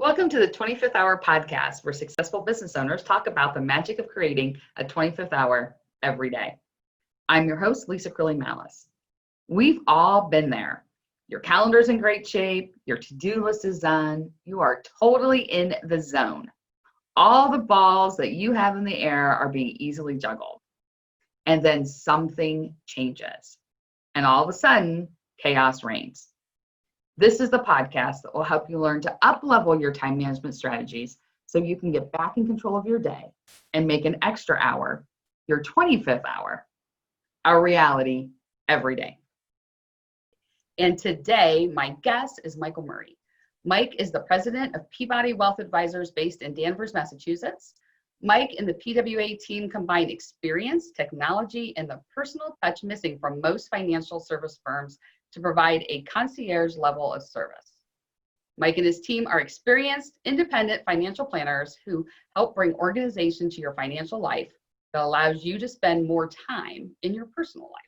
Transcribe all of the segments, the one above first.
Welcome to the 25th Hour podcast, where successful business owners talk about the magic of creating a 25th hour every day. I'm your host, Lisa Crilly Malice. We've all been there. Your calendar's in great shape, your to-do list is done, you are totally in the zone. All the balls that you have in the air are being easily juggled. And then something changes. And all of a sudden, chaos reigns. This is the podcast that will help you learn to up-level your time management strategies so you can get back in control of your day and make an extra hour, your 25th hour, a reality every day. And today, my guest is Michael Murray. Mike is the president of Peabody Wealth Advisors based in Danvers, Massachusetts. Mike and the PWA team combine experience, technology, and the personal touch missing from most financial service firms to provide a concierge level of service. Mike and his team are experienced, independent financial planners who help bring organization to your financial life that allows you to spend more time in your personal life.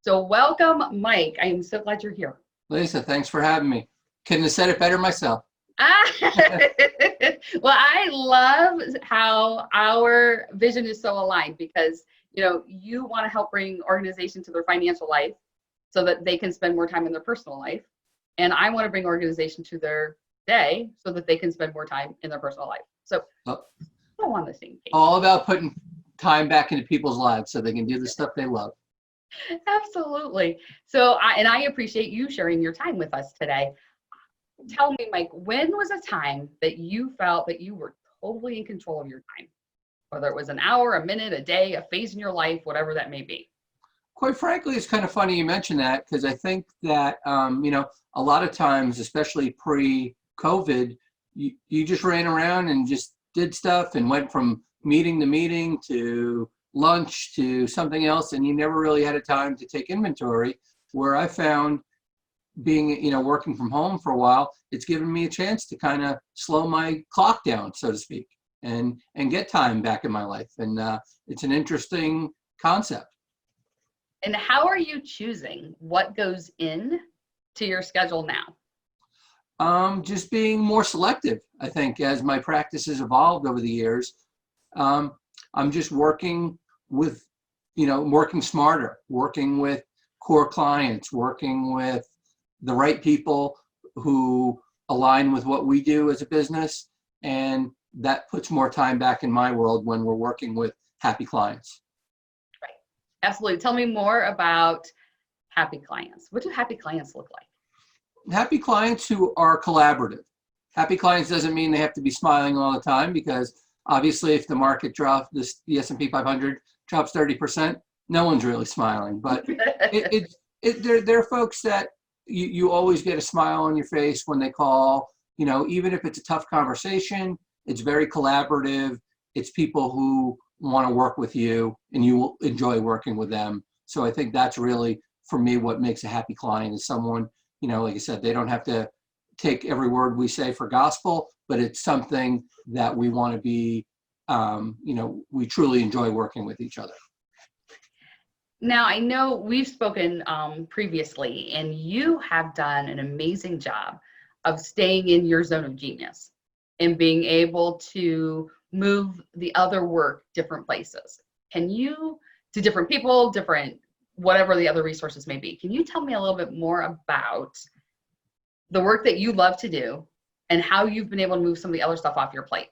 So welcome, Mike. I am so glad you're here. Lisa, thanks for having me. Couldn't have said it better myself. Well, I love how our vision is so aligned because, you want to help bring organization to their financial life so that they can spend more time in their personal life. And I want to bring organization to their day so that they can spend more time in their personal life. So we're on the same page. All about putting time back into people's lives so they can do the stuff they love. Absolutely. So, I appreciate you sharing your time with us today. Tell me, Mike, when was a time that you felt that you were totally in control of your time? Whether it was an hour, a minute, a day, a phase in your life, whatever that may be. Quite frankly, it's kind of funny you mention that because I think that, a lot of times, especially pre-COVID, you just ran around and just did stuff and went from meeting to meeting to lunch to something else, and you never really had a time to take inventory. Where I found being, working from home for a while, it's given me a chance to kind of slow my clock down, so to speak, and get time back in my life. And it's an interesting concept. And how are you choosing what goes in to your schedule now? Just being more selective, I think, as my practice has evolved over the years. I'm just working with, working smarter, working with core clients, working with the right people who align with what we do as a business. And that puts more time back in my world when we're working with happy clients. Right. Absolutely. Tell me more about happy clients. What do happy clients look like? Happy clients who are collaborative. Happy clients doesn't mean they have to be smiling all the time, because obviously if the market drops, the S&P 500 drops 30%, no one's really smiling. But they're folks that you always get a smile on your face when they call. Even if it's a tough conversation, it's very collaborative. It's people who want to work with you and you will enjoy working with them. So I think that's really, for me, what makes a happy client is someone, like I said, they don't have to take every word we say for gospel, but it's something that we want to be, we truly enjoy working with each other. Now, I know we've spoken previously, and you have done an amazing job of staying in your zone of genius and being able to move the other work different places. Can you, to different people, different, whatever the other resources may be, can you tell me a little bit more about the work that you love to do and how you've been able to move some of the other stuff off your plate?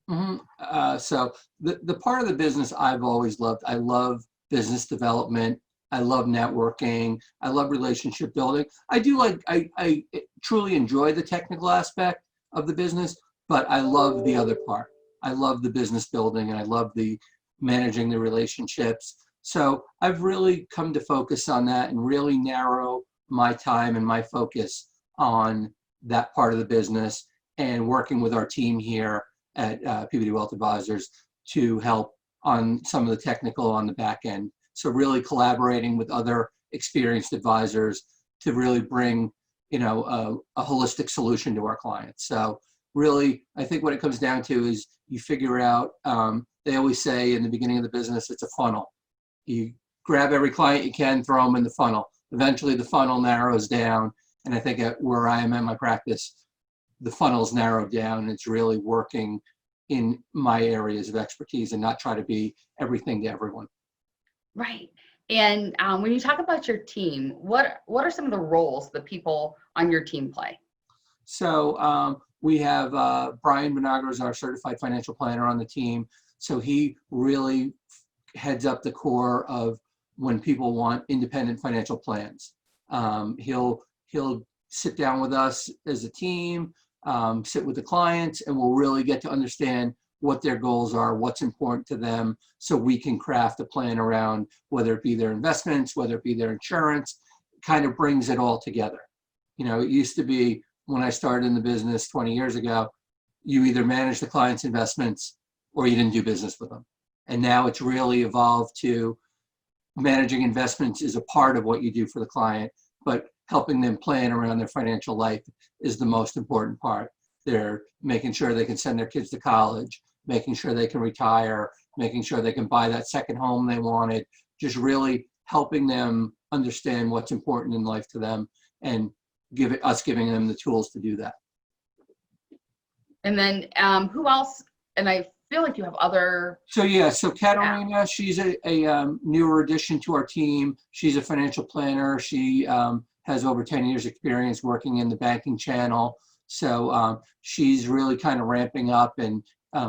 Mm-hmm. So the part of the business I've always loved, I love business development. I love networking. I love relationship building. I truly enjoy the technical aspect of the business, but I love the other part. I love the business building, and I love the managing the relationships. So I've really come to focus on that and really narrow my time and my focus on that part of the business, and working with our team here at Peabody Wealth Advisors to help on some of the technical on the back end. So really collaborating with other experienced advisors to really bring, a holistic solution to our clients. So really, I think what it comes down to is you figure out, they always say in the beginning of the business, it's a funnel. You grab every client you can, throw them in the funnel. Eventually the funnel narrows down. And I think where I am in my practice, the funnel's narrowed down and it's really working in my areas of expertise and not try to be everything to everyone. Right. And when you talk about your team, what are some of the roles the people on your team play? So we have Brian Vinagro is our certified financial planner on the team. So he really heads up the core of when people want independent financial plans. He'll sit down with us as a team, sit with the clients, and we'll really get to understand what their goals are, what's important to them, so we can craft a plan around whether it be their investments, whether it be their insurance, kind of brings it all together. You know, it used to be when I started in the business 20 years ago, you either managed the client's investments or you didn't do business with them. And now it's really evolved to managing investments is a part of what you do for the client, but helping them plan around their financial life is the most important part. They're making sure they can send their kids to college, making sure they can retire, making sure they can buy that second home they wanted, just really helping them understand what's important in life to them and giving them the tools to do that. And then who else? And I feel like you have other. So Katarina, she's a newer addition to our team. She's a financial planner. She has over 10 years experience working in the banking channel. So she's really kind of ramping up and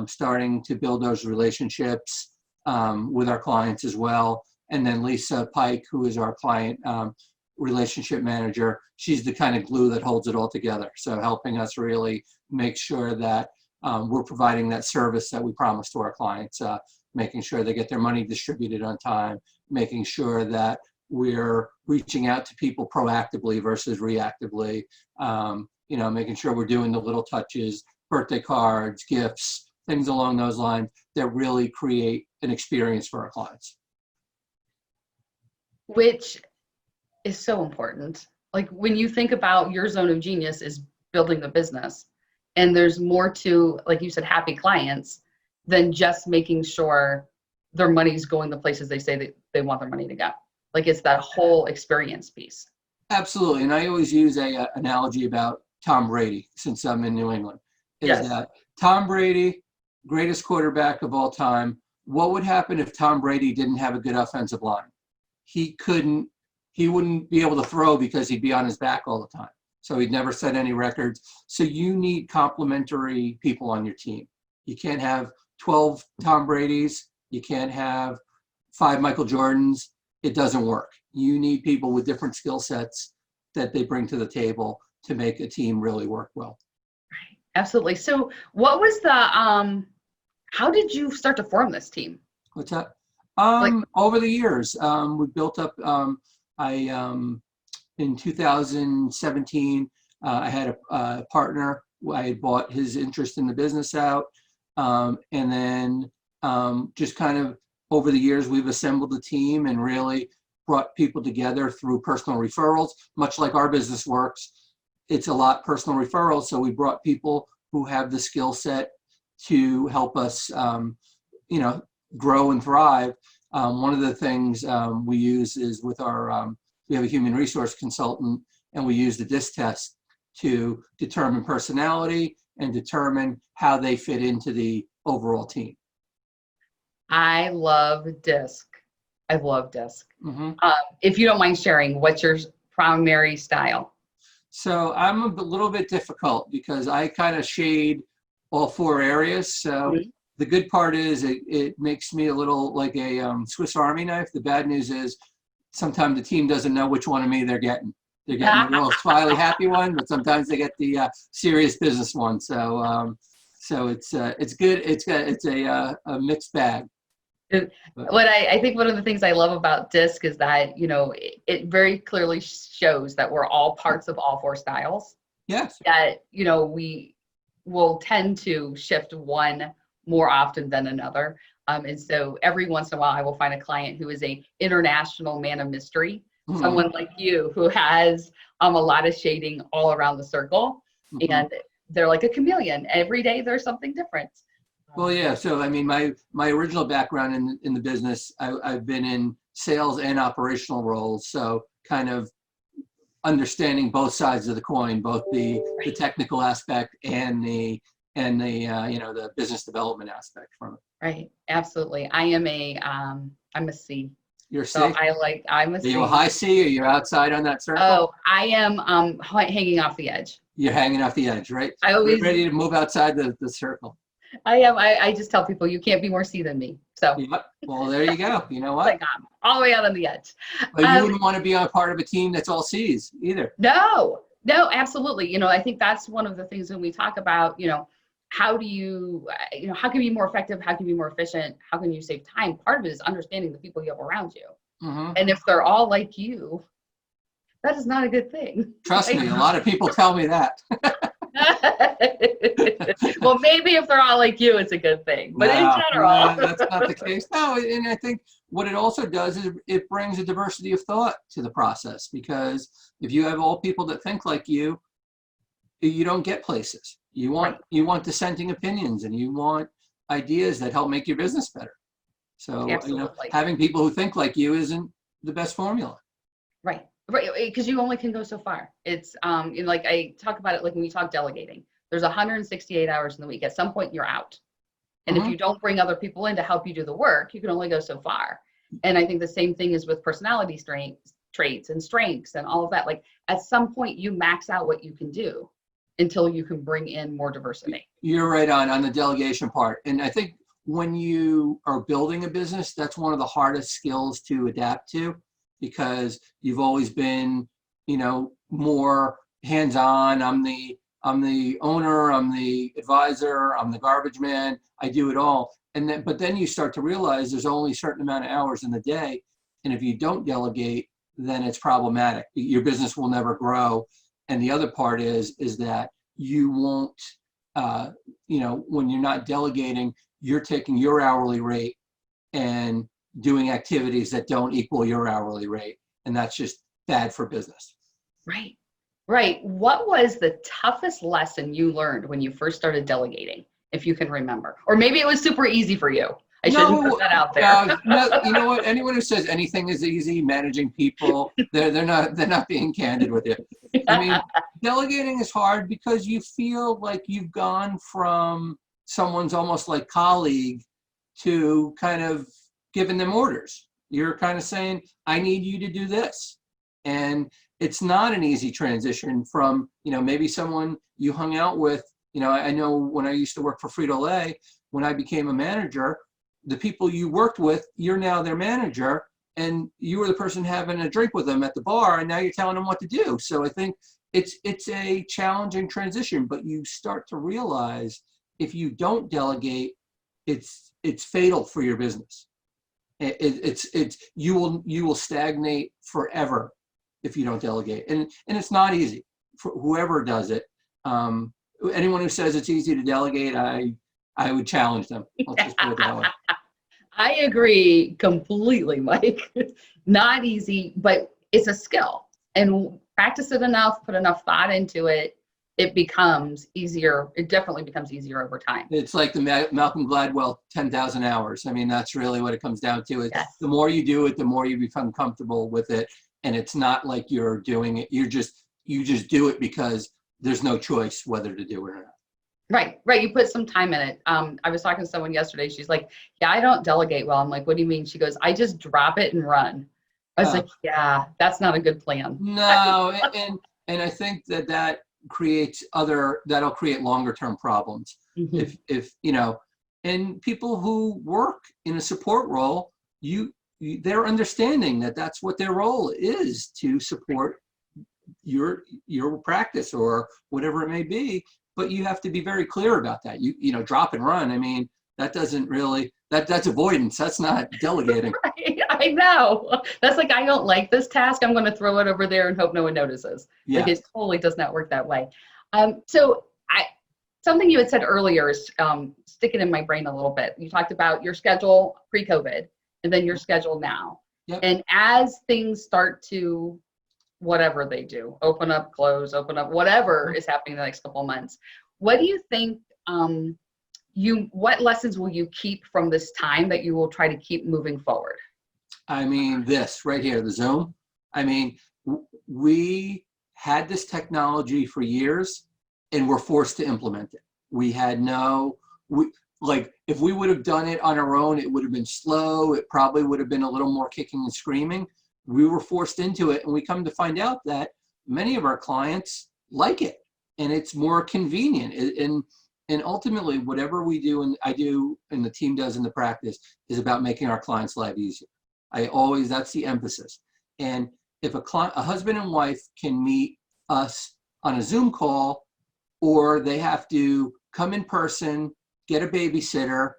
starting to build those relationships with our clients as well. And then Lisa Pike, who is our client relationship manager, she's the kind of glue that holds it all together. So helping us really make sure that we're providing that service that we promise to our clients, making sure they get their money distributed on time, making sure that we're reaching out to people proactively versus reactively, making sure we're doing the little touches, birthday cards, gifts, things along those lines that really create an experience for our clients. Which is so important. Like when you think about your zone of genius is building the business, and there's more to, like you said, happy clients than just making sure their money's going the places they say that they want their money to go. Like it's that whole experience piece. Absolutely. And I always use a analogy about Tom Brady, since I'm in New England, is that Tom Brady, greatest quarterback of all time. What would happen if Tom Brady didn't have a good offensive line? He wouldn't be able to throw because he'd be on his back all the time. So he'd never set any records. So you need complementary people on your team. You can't have 12 Tom Bradys. You can't have 5 Michael Jordans. It doesn't work. You need people with different skill sets that they bring to the table to make a team really work well. Right. Absolutely. So what was how did you start to form this team? What's that? Over the years, we built up, in 2017, I had a partner. I had bought his interest in the business out. And then just kind of over the years, we've assembled a team and really brought people together through personal referrals. Much like our business works, it's a lot personal referrals. So we brought people who have the skill set to help us, grow and thrive. One of the things we use is with our, we have a human resource consultant, and we use the DISC test to determine personality and determine how they fit into the overall team. I love DISC. I love DISC. Mm-hmm. If you don't mind sharing, what's your primary style? So I'm a little bit difficult because I kind of shade all 4 areas. So the good part is it makes me a little like a Swiss Army knife. The bad news is sometimes the team doesn't know which one of me they're getting. They're getting the little smiley, happy one, but sometimes they get the serious business one. So it's good. It's a mixed bag. What I think one of the things I love about DISC is that, it very clearly shows that we're all parts of all 4 styles. Yes. That, we will tend to shift one more often than another. And so every once in a while, I will find a client who is a international man of mystery, someone like you who has a lot of shading all around the circle. And they're like a chameleon. Every day there's something different. Well, yeah. So, I mean, my original background in the business, I've been in sales and operational roles. So kind of understanding both sides of the coin, both the technical aspect and the the business development aspect from it. Right. Absolutely. I'm a C. You're So C? I'm a Are C. you a high C or you're outside on that circle? Oh, I am hanging off the edge. You're hanging off the edge, right? I always Ready to move outside the circle. I am. I just tell people you can't be more C than me. So Yep. Well, there you go. You know what? like I'm all the way out on the edge. But you wouldn't want to be on part of a team that's all C's either. No, absolutely. I think that's one of the things when we talk about, how do you, how can you be more effective? How can you be more efficient? How can you save time? Part of it is understanding the people you have around you. Mm-hmm. And if they're all like you, that is not a good thing. Trust me, a lot of people tell me that. Well, maybe if they're all like you, it's a good thing. But in general, that's not the case. No, and I think what it also does is it brings a diversity of thought to the process, because if you have all people that think like you don't get places. You want dissenting opinions, and you want ideas that help make your business better. So having people who think like you isn't the best formula. Right, because you only can go so far. It's like I talk about it, like when we talk delegating, there's 168 hours in the week. At some point you're out, and if you don't bring other people in to help you do the work, you can only go so far. And I think the same thing is with personality traits and strengths and all of that. Like at some point you max out what you can do until you can bring in more diversity. You're right on the delegation part. And I think when you are building a business, that's one of the hardest skills to adapt to, because you've always been, more hands-on. I'm the owner, I'm the advisor, I'm the garbage man, I do it all. But then you start to realize there's only a certain amount of hours in the day. And if you don't delegate, then it's problematic. Your business will never grow. And the other part is that you won't, when you're not delegating, you're taking your hourly rate and doing activities that don't equal your hourly rate. And that's just bad for business. Right. What was the toughest lesson you learned when you first started delegating, if you can remember? Or maybe it was super easy for you. I shouldn't put that out there. No, you know what? Anyone who says anything is easy, managing people, they're not being candid with you. I mean, delegating is hard because you feel like you've gone from someone's almost like colleague to kind of giving them orders. You're kind of saying, I need you to do this. And it's not an easy transition from, maybe someone you hung out with. I know when I used to work for Frito-Lay, when I became a manager, the people you worked with, you're now their manager, and you were the person having a drink with them at the bar, and now you're telling them what to do. So I think it's a challenging transition, but you start to realize if you don't delegate, it's fatal for your business. You will stagnate forever if you don't delegate, and it's not easy for whoever does it. Anyone who says it's easy to delegate, I would challenge them. Let's just put it that way. I agree completely, Mike. Not easy, but it's a skill. And practice it enough, put enough thought into it, it becomes easier. It definitely becomes easier over time. It's like the Malcolm Gladwell 10,000 hours. I mean, that's really what it comes down to. Yes. The more you do it, the more you become comfortable with it. And it's not like you're doing it. You just do it because there's no choice whether to do it or not. Right. You put some time in it. I was talking to someone yesterday. She's like, yeah, I don't delegate well. I'm like, what do you mean? She goes, I just drop it and run. I was like, yeah, that's not a good plan. No. and I think that'll create longer term problems. Mm-hmm. If and people who work in a support role, they're understanding that that's what their role is, to support your practice or whatever it may be. But you have to be very clear about that. Drop and run. I mean, that doesn't really, that's avoidance. That's not delegating. Right, I know. That's like, I don't like this task, I'm going to throw it over there and hope no one notices. Yes. Like, it totally does not work that way. Something you had said earlier is sticking in my brain a little bit. You talked about your schedule pre-COVID and then your schedule now. Yep. And as things start to, whatever they do, open up, close, open up, whatever is happening in the next couple of months, what do you think, what lessons will you keep from this time that you will try to keep moving forward? I mean, this right here, the Zoom. I mean, we had this technology for years and were forced to implement it. We had like if we would have done it on our own, it would have been slow. It probably would have been a little more kicking and screaming. We were forced into it, and we come to find out that many of our clients like it, and it's more convenient. And ultimately, whatever we do, and I do, and the team does in the practice, is about making our clients' life easier. That's the emphasis. And if a husband and wife can meet us on a Zoom call, or they have to come in person, get a babysitter,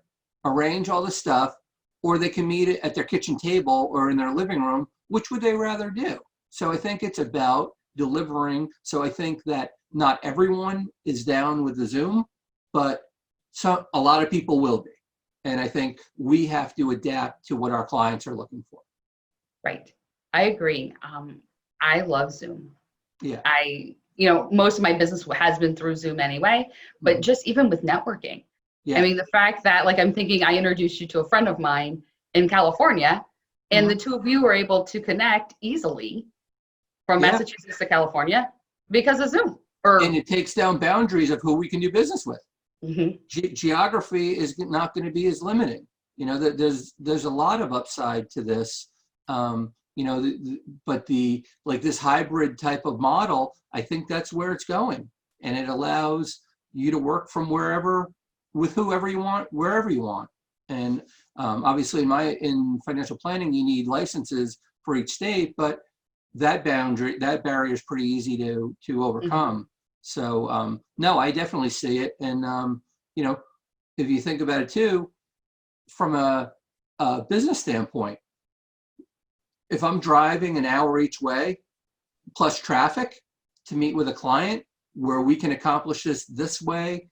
arrange all the stuff, or they can meet at their kitchen table or in their living room, which would they rather do? So I think it's about delivering. So I think that not everyone is down with the Zoom, but a lot of people will be. And I think we have to adapt to what our clients are looking for. Right. I agree. I love Zoom. Yeah. Most of my business has been through Zoom anyway, but just even with networking. Yeah. I mean, the fact that, like, I'm thinking I introduced you to a friend of mine in California, and the two of you were able to connect easily from Massachusetts to California because of Zoom. And it takes down boundaries of who we can do business with. Geography is not going to be as limiting. There's a lot of upside to this. But this hybrid type of model, I think that's where it's going, and it allows you to work from wherever, with whoever you want, wherever you want. And obviously, in financial planning, you need licenses for each state, but that barrier is pretty easy to overcome. So no, I definitely see it. And if you think about it too, from a business standpoint, if I'm driving an hour each way plus traffic to meet with a client, where we can accomplish this way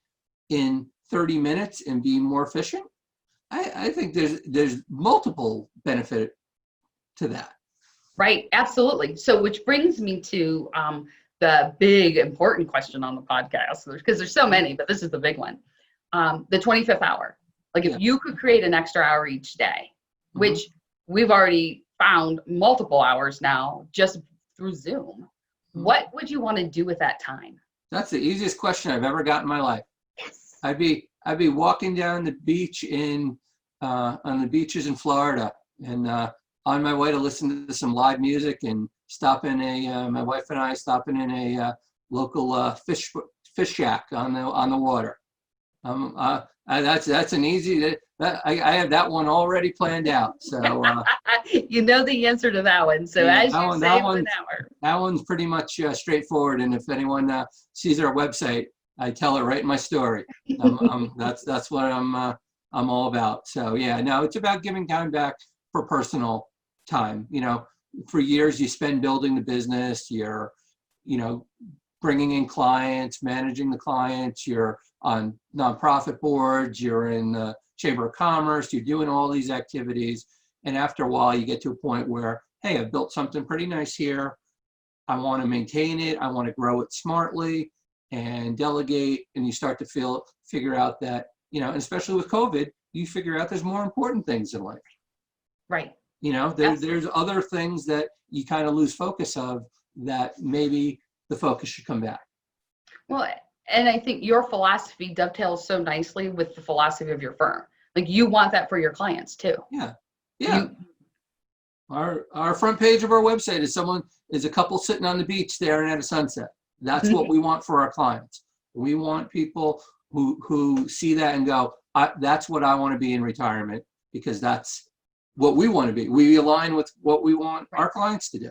in 30 minutes and be more efficient, I think there's multiple benefit to that. Right, absolutely. So which brings me to the big important question on the podcast, because there's so many, but this is the big one. The 25th hour. Like, if you could create an extra hour each day, which we've already found multiple hours now just through Zoom, what would you want to do with that time? That's the easiest question I've ever got in my life. Yes. I'd be walking down the beach on the beaches in Florida, and on my way to listen to some live music, and my wife and I stopping in a local fish shack on the water. That's an easy. I have that one already planned out. So you know the answer to that one. So as you save an hour, that one's pretty much straightforward. And if anyone sees our website, I tell it right in my story. That's what I'm all about. So yeah, no, it's about giving time back for personal time. For years you spend building the business. You're, bringing in clients, managing the clients. You're on nonprofit boards. You're in the Chamber of Commerce. You're doing all these activities, and after a while, you get to a point where, hey, I've built something pretty nice here. I want to maintain it. I want to grow it smartly and delegate. And you start to figure out that, and especially with COVID, you figure out there's more important things in life. Right. There's other things that you kind of lose focus of, that maybe the focus should come back. Well, and I think your philosophy dovetails so nicely with the philosophy of your firm. Like, you want that for your clients too. Yeah. Yeah. Our front page of our website is a couple sitting on the beach staring at a sunset. That's what we want for our clients. We want people who see that and go, that's what I want to be in retirement, because that's what we want to be. We align with what we want our clients to do.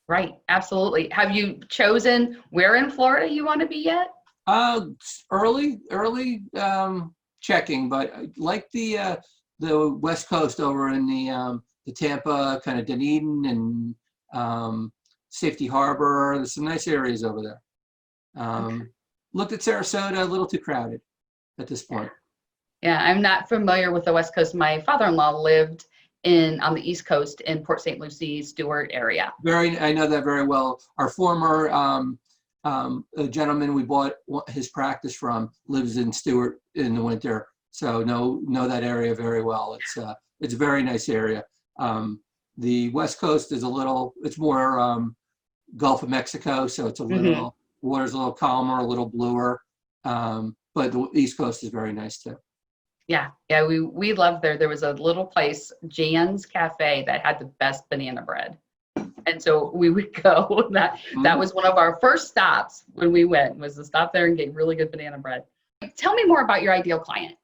Right. Absolutely. Have you chosen where in Florida you want to be yet? Early checking, but like the West Coast over in the Tampa, kind of Dunedin and Safety Harbor. There's some nice areas over there. Looked at Sarasota, a little too crowded at this point. Yeah, I'm not familiar with the West Coast. My father-in-law lived on the East Coast in Port St. Lucie, Stewart area. I know that very well. Our former a gentleman we bought his practice from lives in Stewart in the winter, so know that area very well. It's a very nice area. The West Coast is it's more Gulf of Mexico, so it's a little water's a little calmer, a little bluer. But the East Coast is very nice too. Yeah, we loved there. There was a little place, Jan's Cafe, that had the best banana bread. And so we would go. That was one of our first stops when we went, was to stop there and get really good banana bread. Tell me more about your ideal client.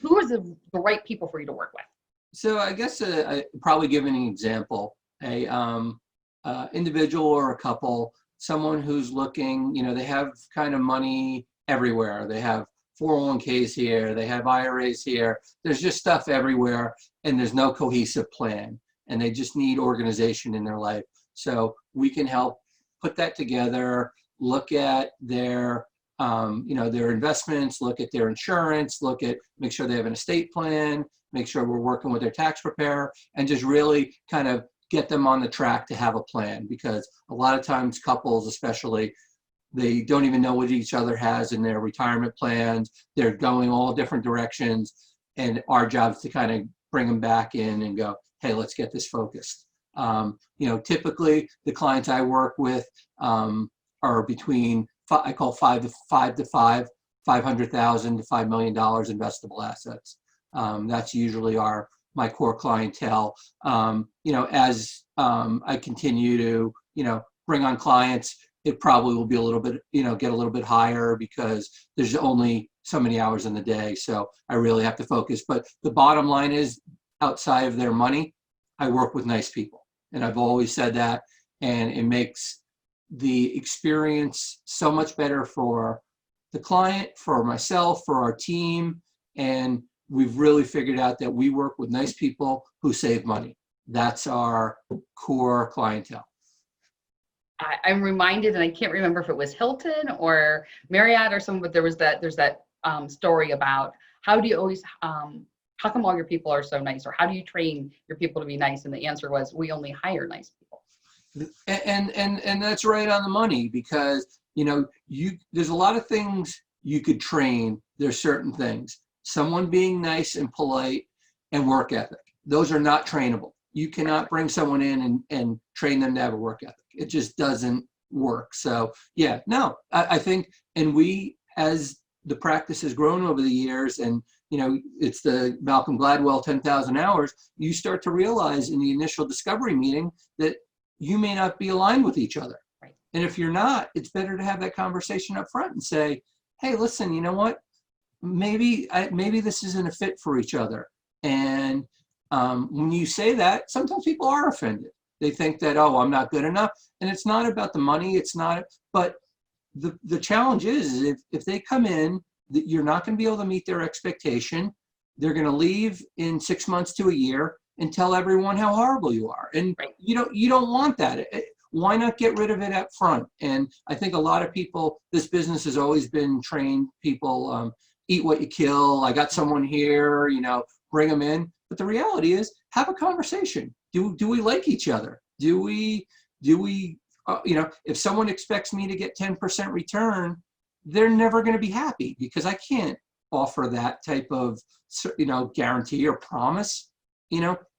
Who are the right people for you to work with? So I guess I probably give an example. A individual or a couple, someone who's looking, they have kind of money everywhere. They have 401ks here, they have IRAs here. There's just stuff everywhere, and there's no cohesive plan, and they just need organization in their life. So we can help put that together, look at their their investments, look at their insurance, make sure they have an estate plan, make sure we're working with their tax preparer, and just really kind of get them on the track to have a plan. Because a lot of times couples, especially, they don't even know what each other has in their retirement plans. They're going all different directions, and our job is to kind of bring them back in and go, hey, let's get this focused. Typically the clients I work with are between, I call 500,000 to $5 million investable assets. That's usually my core clientele. As I continue to, bring on clients, it probably will be a little bit, get a little bit higher, because there's only so many hours in the day. So I really have to focus. But the bottom line is, outside of their money, I work with nice people. And I've always said that, and it makes the experience so much better for the client, for myself, for our team. And we've really figured out that we work with nice people who save money. That's our core clientele. I'm reminded, and I can't remember if it was Hilton or Marriott or something, but there's that story about how come all your people are so nice, or how do you train your people to be nice? And the answer was, we only hire nice people. And that's right on the money, because there's a lot of things you could train. There's certain things. Someone being nice and polite and work ethic, those are not trainable. You cannot bring someone in and train them to have a work ethic. It just doesn't work. So I think, and we, as the practice has grown over the years, and it's the Malcolm Gladwell 10,000 hours, you start to realize in the initial discovery meeting that you may not be aligned with each other. Right. And if you're not, it's better to have that conversation up front and say, hey, listen, you know what? Maybe this isn't a fit for each other. And when you say that, sometimes people are offended. They think that, oh, I'm not good enough. And it's not about the money. It's not, but the challenge is if they come in, that you're not going to be able to meet their expectation. They're going to leave in 6 months to a year and tell everyone how horrible you are. And right. You don't want that. Why not get rid of it up front? And I think a lot of people, this business has always been trained people, eat what you kill. I got someone here, bring them in. But the reality is, have a conversation. Do we like each other? Do we if someone expects me to get 10% return, they're never going to be happy, because I can't offer that type of, guarantee or promise,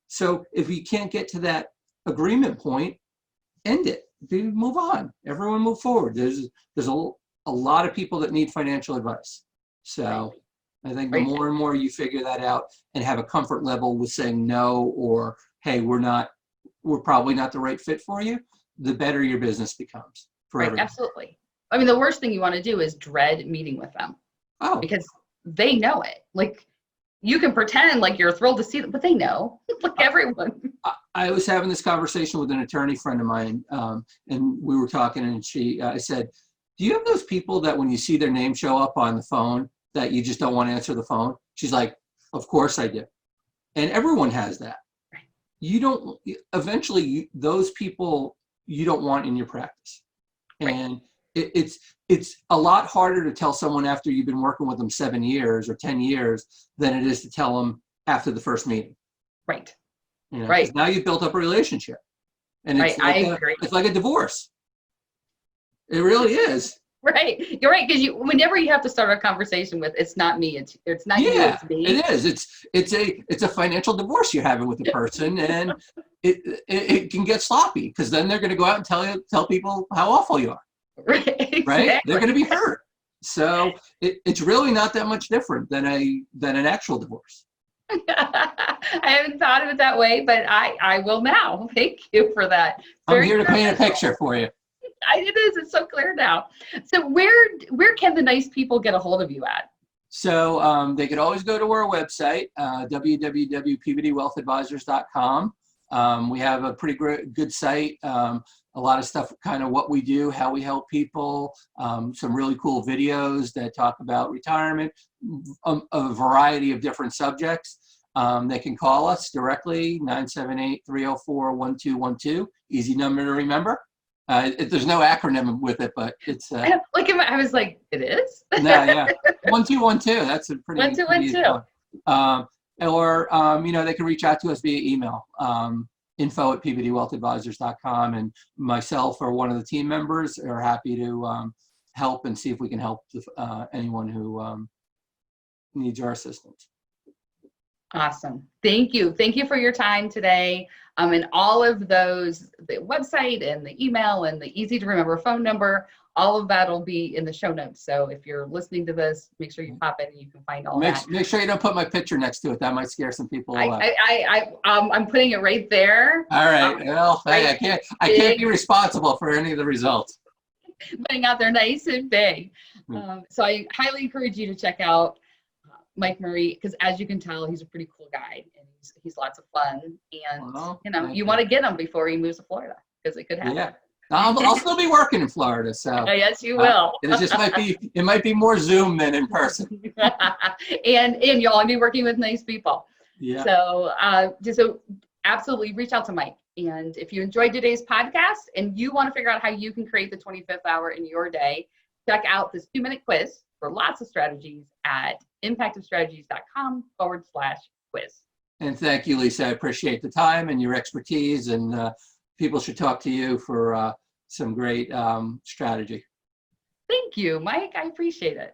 So if we can't get to that agreement point, end it. Move on. Everyone move forward. There's a lot of people that need financial advice. So I think the more and more you figure that out and have a comfort level with saying no, or, hey, we're probably not the right fit for you, the better your business becomes for everyone. Absolutely. I mean, the worst thing you want to do is dread meeting with them. Oh. Because they know it. Like, you can pretend like you're thrilled to see them, but they know. Like everyone. I was having this conversation with an attorney friend of mine, and we were talking, and I said, do you have those people that when you see their name show up on the phone that you just don't want to answer the phone? She's like, of course I do. And everyone has that. Eventually those people you don't want in your practice. And it's a lot harder to tell someone after you've been working with them 7 years or 10 years than it is to tell them after the first meeting. Right. Now you've built up a relationship, and it's like a divorce. It really is. Right. You're right. Because whenever you have to start a conversation with, it's not me. It's not you. It's me. It is. It's a financial divorce you're having with the person, and it can get sloppy, because then they're going to go out and tell people how awful you are. Right. Exactly. Right? They're going to be hurt. So it's really not that much different than an actual divorce. I haven't thought of it that way, but I will now. Thank you for that. I'm here to paint a picture for you. It is. It's so clear now. So where can the nice people get a hold of you at? So they could always go to our website, www.peabodywealthadvisors.com. We have a pretty good site. A lot of stuff, kind of what we do, how we help people, some really cool videos that talk about retirement, a variety of different subjects. They can call us directly, 978-304-1212. Easy number to remember. There's no acronym with it, but it's I was like, it is? No, yeah. 1212. That's a pretty 1212. Or they can reach out to us via email, info@peabodywealthadvisors.com, and myself or one of the team members are happy to help and see if we can help anyone who needs our assistance. Awesome. Thank you. Thank you for your time today. And all of those, the website and the email and the easy to remember phone number, all of that will be in the show notes. So if you're listening to this, make sure you pop in and you can find all that. Make sure you don't put my picture next to it. That might scare some people away. I'm putting it right there. All right. Well, I can't be responsible for any of the results. Putting out there nice and big. So I highly encourage you to check out Mike Murray, because as you can tell, he's a pretty cool guy, and he's lots of fun. And you want to get him before he moves to Florida, because it could happen. Yeah, I'll still be working in Florida, so yes, you will. It might be more Zoom than in person. and you'll all be working with nice people. Yeah. So so absolutely reach out to Mike. And if you enjoyed today's podcast and you want to figure out how you can create the 25th hour in your day, check out this 2-minute quiz for lots of strategies at impactofstrategies.com/quiz. And thank you, Lisa. I appreciate the time and your expertise, and people should talk to you for some great strategy. Thank you, Mike. I appreciate it.